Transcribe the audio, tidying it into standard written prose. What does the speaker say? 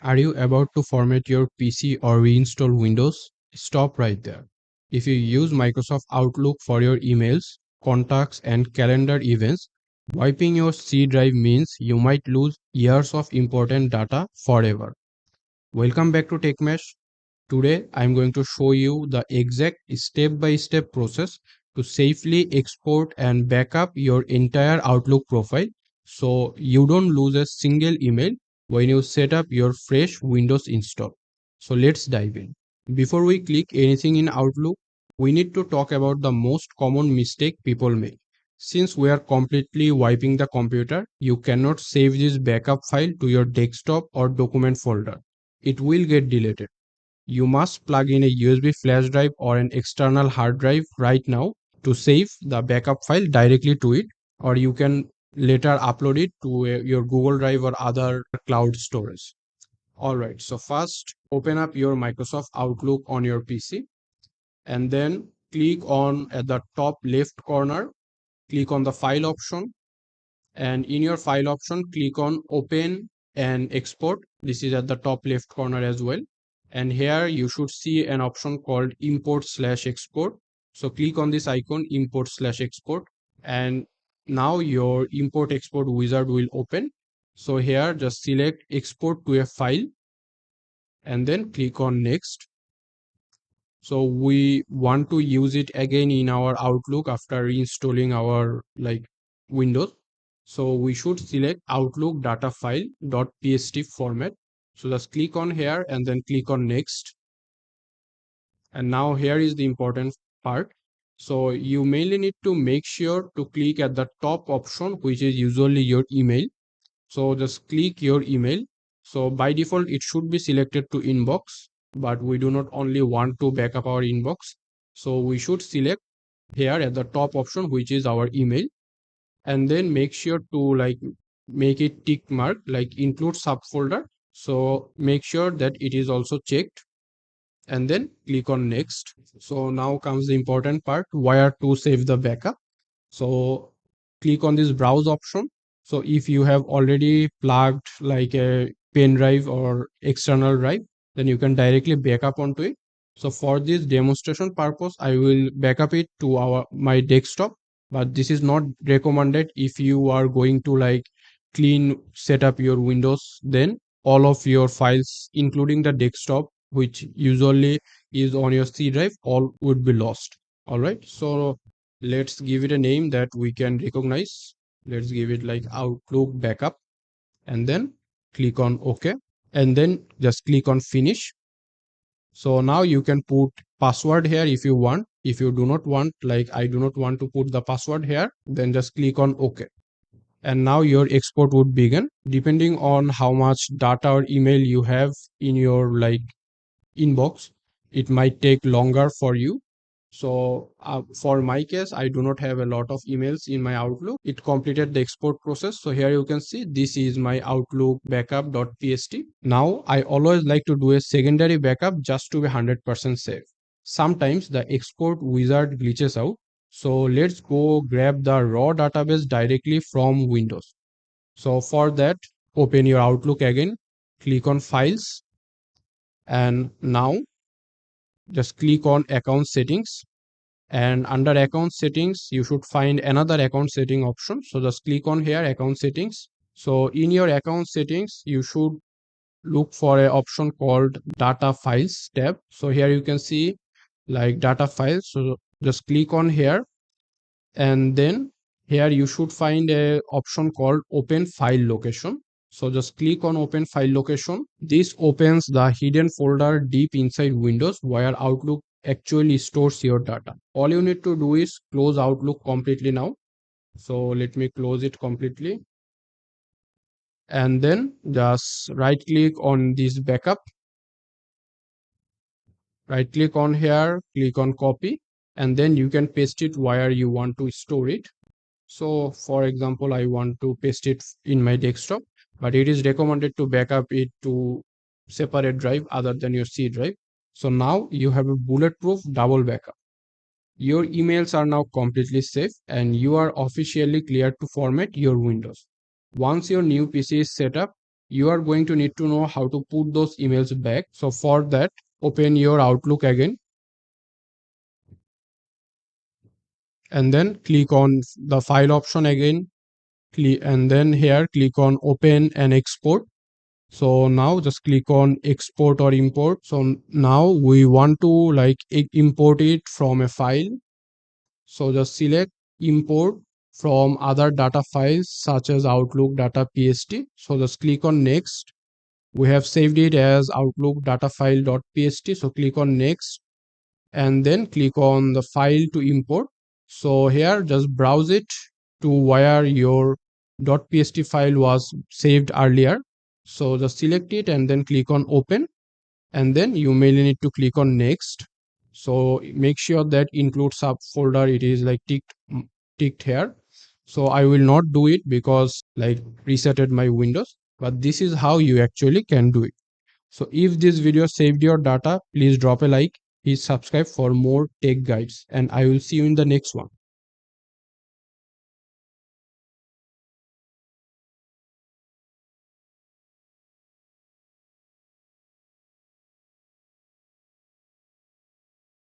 Are you about to format your PC or reinstall Windows? Stop right there. If you use Microsoft Outlook for your emails, contacts, and calendar events, wiping your C drive means you might lose years of important data forever. Welcome back to TechMesh. Today, I'm going to show you the exact step-by-step process to safely export and backup your entire Outlook profile so you don't lose a single email when you set up your fresh Windows install. So let's dive in. Before we click anything in Outlook, we need to talk about the most common mistake people make. Since we are completely wiping the computer, you cannot save this backup file to your desktop or document folder. It will get deleted. You must plug in a USB flash drive or an external hard drive right now to save the backup file directly to it, or you can later upload it to your Google Drive or other cloud storage. Alright, so first open up your Microsoft Outlook on your PC and then click on at the top left corner, click on the file option, and in your file option click on open and export. This is at the top left corner as well, and here you should see an option called import/export. So click on this icon, import/export, and now your import export wizard will open. So here just select export to a file and then click on next. So we want to use it again in our Outlook after reinstalling our Windows. So we should select Outlook data file .pst format. So just click on here and then click on next. And now here is the important part. So you mainly need to make sure to click at the top option, which is usually your email. So just click your email. So by default, it should be selected to inbox, but we do not only want to backup our inbox. So we should select here at the top option, which is our email, and then make sure to make it tick mark, include subfolder. So make sure that it is also checked and then click on next. So now comes the important part, where to save the backup. So click on this browse option. So if you have already plugged like a pen drive or external drive, then you can directly backup onto it. So for this demonstration purpose, I will backup it to my desktop, but this is not recommended if you are going to clean set up your Windows. Then all of your files, including the desktop, which usually is on your C drive, all would be lost. All right. So let's give it a name that we can recognize. Let's give it like Outlook backup and then click on OK and then just click on finish. So now you can put password here if you want. If you do not want, like I do not want to put the password here, then just click on OK. And now your export would begin. Depending on how much data or email you have in your inbox, it might take longer for you. So for my case, I do not have a lot of emails in my Outlook. It completed the export process. So here you can see this is my Outlook backup.pst. Now I always like to do a secondary backup just to be 100% safe. Sometimes the export wizard glitches out. So let's go grab the raw database directly from Windows. So for that, open your Outlook again, click on files, and now just click on account settings, and under account settings you should find another account setting option. So just click on here, account settings. So in your account settings you should look for an option called data files tab. So here you can see data files. So just click on here, and then here you should find a option called open file location. So just click on open file location. This opens the hidden folder deep inside Windows where Outlook actually stores your data. All you need to do is close Outlook completely now. So let me close it completely. And then just right click on this backup. Right click on here, click on copy, and then you can paste it where you want to store it. So for example, I want to paste it in my desktop, but it is recommended to backup it to separate drive other than your C drive. So now you have a bulletproof double backup. Your emails are now completely safe and you are officially cleared to format your Windows. Once your new PC is set up, you are going to need to know how to put those emails back. So for that, open your Outlook again and then click on the file option again, and then here click on open and export. So now just click on export or import. So now we want to like import it from a file. So just select import from other data files such as Outlook data PST. So just click on next. We have saved it as Outlook data file.pst. So click on next and then click on the file to import. So here just browse it to where your .pst file was saved earlier. So just select it and then click on open, and then you may need to click on next. So make sure that include subfolder it is like ticked here. So I will not do it because like resetted my Windows, but this is how you actually can do it. So if this video saved your data, please drop a like, please subscribe for more tech guides, and I will see you in the next one.